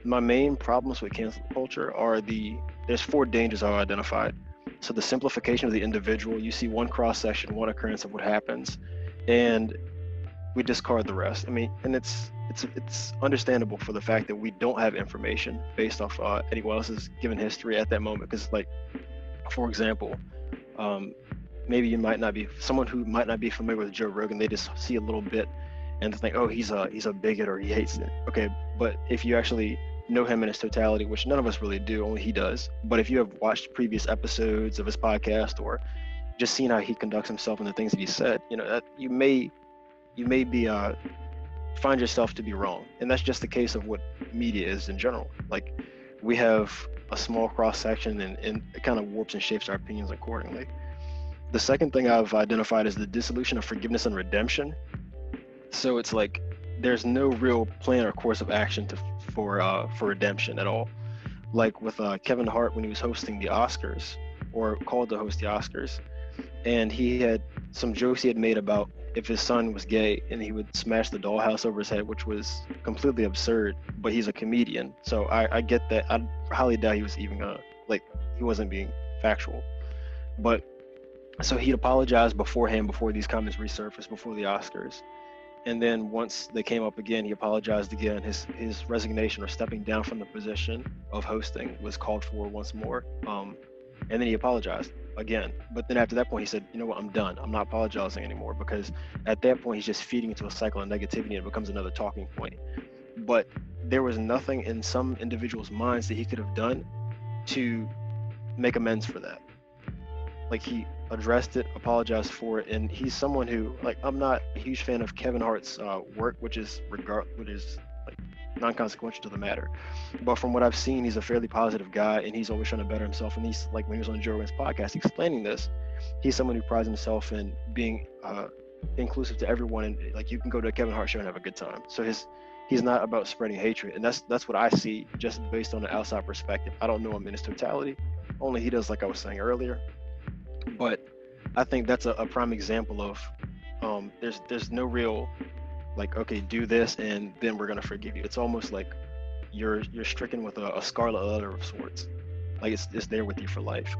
My main problems with cancel culture are there's 4 dangers I've identified. So the simplification of the individual. You see one cross section, one occurrence of what happens, and we discard the rest. I mean, and it's understandable for the fact that we don't have information based off anyone else's given history at that moment. Because, like, for example, maybe you might not be someone who might not be familiar with Joe Rogan. They just see a little bit and think, oh, he's a bigot or he hates it. Okay, but if you actually know him in his totality, which none of us really do, only he does. But if you have watched previous episodes of his podcast or just seen how he conducts himself and the things that he said, that you may be find yourself to be wrong. And that's just the case of what media is in general. Like, we have a small cross section and it kind of warps and shapes our opinions accordingly. The second thing I've identified is the dissolution of forgiveness and redemption. So it's like there's no real plan or course of action for redemption at all. Like with Kevin Hart when he was hosting the Oscars, or called to host the Oscars, and he had some jokes he had made about if his son was gay and he would smash the dollhouse over his head, which was completely absurd, but he's a comedian. So I get that. I highly doubt he was even he wasn't being factual. But so he'd apologized beforehand, before these comments resurfaced, before the Oscars. And then once they came up again, he apologized again. His resignation or stepping down from the position of hosting was called for once more. And then he apologized again. But then after that point, he said, you know what, I'm done. I'm not apologizing anymore, because at that point, he's just feeding into a cycle of negativity and it becomes another talking point. But there was nothing in some individuals' minds that he could have done to make amends for that. Like, he addressed it, apologized for it, and he's someone who, like, I'm not a huge fan of Kevin Hart's work, which is like non-consequential to the matter. But from what I've seen, he's a fairly positive guy, and he's always trying to better himself. And he's, like, when he was on Joe Rogan's podcast explaining this, he's someone who prides himself in being inclusive to everyone, and like, you can go to a Kevin Hart show and have a good time. So he's not about spreading hatred, and that's what I see just based on an outside perspective. I don't know him in his totality. Only he does, like I was saying earlier. But I think that's a prime example of there's no real, like, okay, do this and then we're gonna forgive you. It's almost like you're stricken with a scarlet letter of sorts. Like, it's there with you for life.